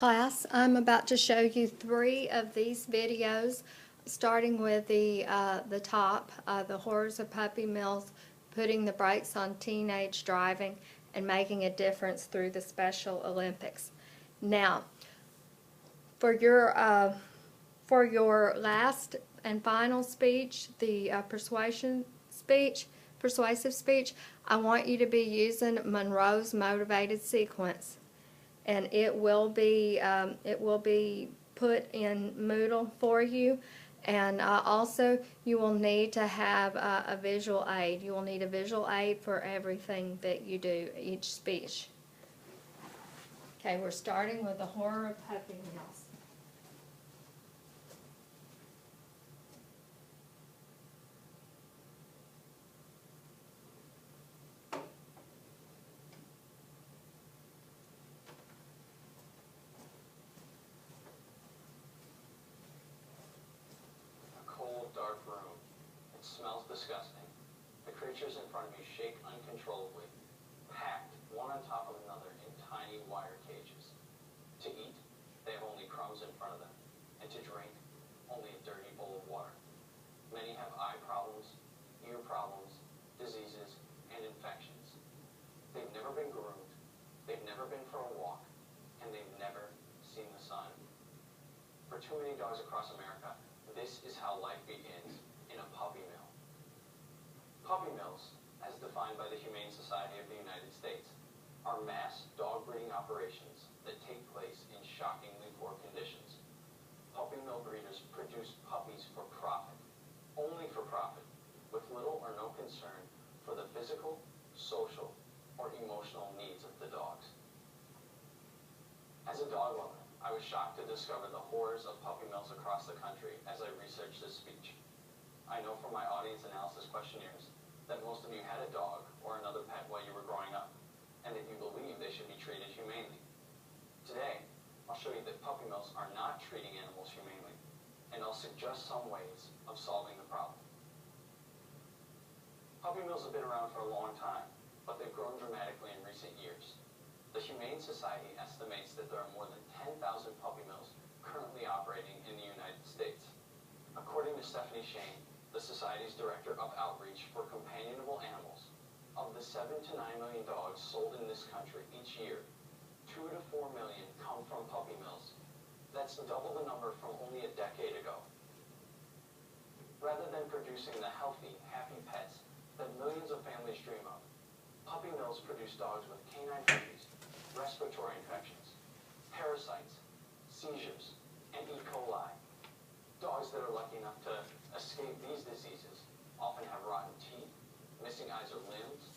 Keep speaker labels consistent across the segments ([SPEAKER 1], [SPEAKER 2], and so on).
[SPEAKER 1] Class, I'm about to show you 3 of these videos, starting with the top, the horrors of puppy mills, putting the brakes on teenage driving, and making a difference through the Special Olympics. Now, for your last and final speech, the persuasive speech, I want you to be using Monroe's motivated sequence. And it will be put in Moodle for you. And also, you will need to have a visual aid. You will need a visual aid for everything that you do, each speech. Okay, we're starting with the horror of puppy mills.
[SPEAKER 2] Dark room. It smells disgusting. The creatures in front of me shake uncontrollably, packed one on top of another in tiny wire cages. To eat, they have only crumbs in front of them, and to drink, only a dirty bowl of water. Many have eye problems, ear problems, diseases, and infections. They've never been groomed, they've never been for a walk, and they've never seen the sun. For too many dogs across America, this is how life begins in a puppy mill. Puppy mills, as defined by the Humane Society of the United States, are mass dog breeding operations that take place in shockingly poor conditions. Puppy mill breeders produce puppies for profit, only for profit, with little or no concern for the physical, social, or emotional needs of the dogs. As a dog lover, I was shocked to discover the horrors of puppy mills across the country as I researched this speech. I know from my audience analysis questionnaires that most of you had a dog or another pet while you were growing up, and that you believe they should be treated humanely. Today, I'll show you that puppy mills are not treating animals humanely, and I'll suggest some ways of solving the problem. Puppy mills have been around for a long time, but they've grown dramatically in recent years. The Humane Society estimates that there are more than 10,000 puppy mills currently operating in the United States. According to Stephanie Shane, the Society's Director of Outreach for Companionable Animals, of the 7 to 9 million dogs sold in this country each year, 2 to 4 million come from puppy mills. That's double the number from only a decade ago. Rather than producing the healthy, happy pets that millions of families dream of, puppy mills produce dogs with canine herpes, respiratory infections, parasites, seizures, and E. coli. Dogs that are lucky enough to escape these diseases often have rotten teeth, missing eyes or limbs,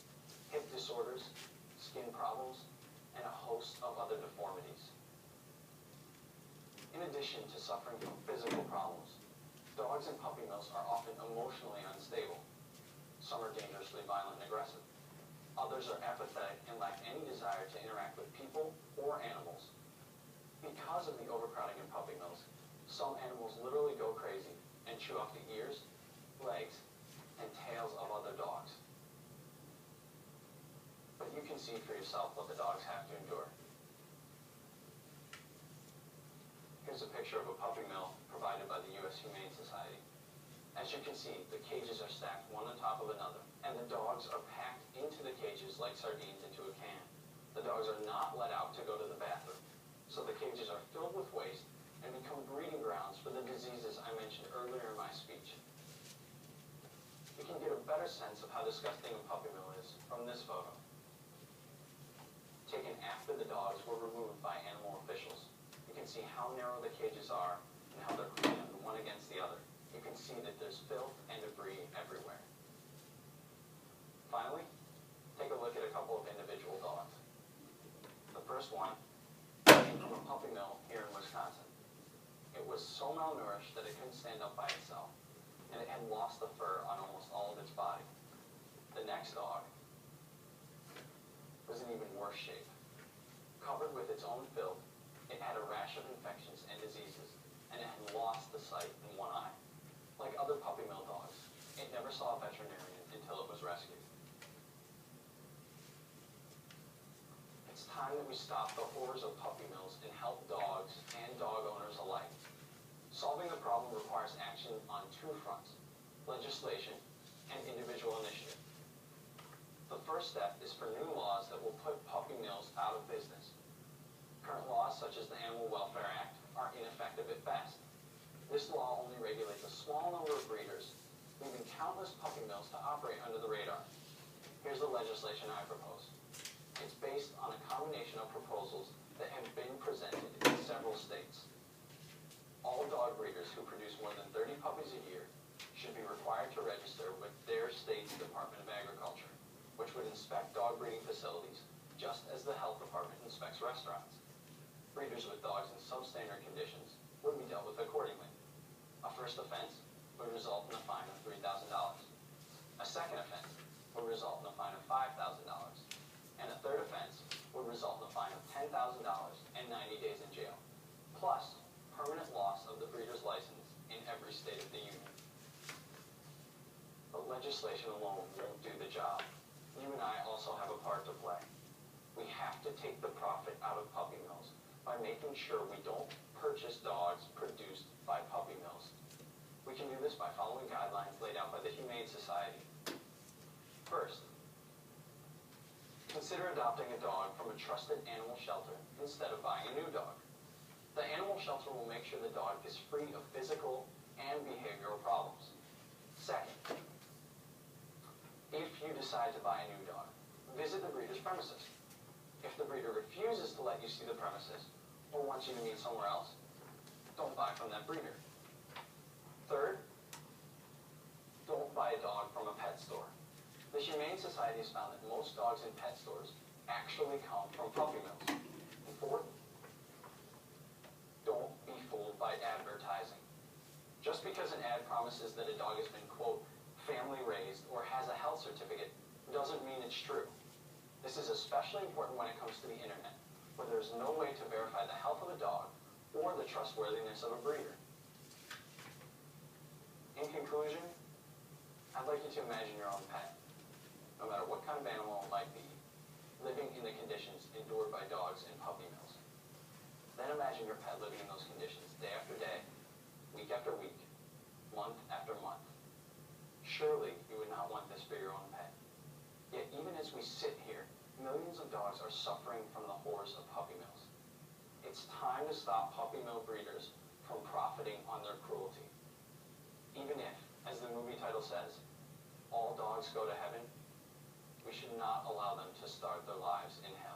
[SPEAKER 2] hip disorders, skin problems, and a host of other deformities. In addition to suffering from physical problems, dogs in puppy mills are often emotionally unstable. Some are dangerously violent and aggressive. Others are apathetic and lack any desire to interact with people or animals. Because of the overcrowding in puppy mills, some animals literally go crazy and chew off the ears, legs, and tails of other dogs. But you can see for yourself what the dogs have to endure. Here's a picture of a puppy mill provided by the U.S. Humane Society. As you can see, the cages are stacked one on top of another, and the dogs are packed into the cages like sardines into a can. The dogs are not let out to go to the bathroom, so the cages are filled with waste and become breeding grounds for the diseases I mentioned earlier in my speech. You can get a better sense of how disgusting a puppy mill is from this photo. Taken after the dogs were removed by animal officials. You can see how narrow the cages are and how they're crammed one against the other. You can see that there's filth and debris everywhere. Finally, take a look at a couple of individual dogs. The first one came from a puppy mill here in Wisconsin. It was so malnourished that it couldn't stand up by itself, and it had lost the fur on almost all of its body. The next dog was in even worse shape. Covered with its own filth, it had a rash of infections and diseases, and it had lost the sight in one eye. Like other puppy mill dogs, it never saw a veterinarian until it was rescued. It's time that we stop the horrors of puppy mills and help dogs action on two fronts: legislation and individual initiative. The first step is for new laws that will put puppy mills out of business. Current laws, such as the Animal Welfare Act, are ineffective at best. This law only regulates a small number of breeders, leaving countless puppy mills to operate under the radar. Here's the legislation I propose. It's based on a combination of proposals that have been presented in several states. All dog breeders who produce more than 30 puppies a year should be required to register with their state's Department of Agriculture, which would inspect dog breeding facilities just as the health department inspects restaurants. Breeders with dogs in substandard conditions would be dealt with accordingly. A first offense would result in a fine of $3,000. A second offense would result in a fine of $5,000. And a third offense would result in a fine of $10,000 and 90 days in jail, plus permanent loss of the breeder's license in every state of the union. But legislation alone won't do the job. You and I also have a part to play. We have to take the profit out of puppy mills by making sure we don't purchase dogs produced by puppy mills. We can do this by following guidelines laid out by the Humane Society. First, consider adopting a dog from a trusted animal shelter instead of buying a new dog. The animal shelter will make sure the dog is free of physical and behavioral problems. Second, if you decide to buy a new dog, visit the breeder's premises. If the breeder refuses to let you see the premises or wants you to meet somewhere else, don't buy from that breeder. Third, don't buy a dog from a pet store. The Humane Society has found that most dogs in pet stores actually come from puppy mills. And fourth, don't be fooled by advertising. Just because an ad promises that a dog has been, quote, family raised or has a health certificate doesn't mean it's true. This is especially important when it comes to the internet, where there is no way to verify the health of a dog or the trustworthiness of a breeder. In conclusion, I'd like you to imagine your own pet, no matter what kind of animal it might be, living in the conditions endured by dogs in puppy mills. Then imagine your pet living in those conditions day after day, week after week, month after month. Surely you would not want this for your own pet. Yet even as we sit here, millions of dogs are suffering from the horrors of puppy mills. It's time to stop puppy mill breeders from profiting on their cruelty. Even if, as the movie title says, all dogs go to heaven, we should not allow them to start their lives in hell.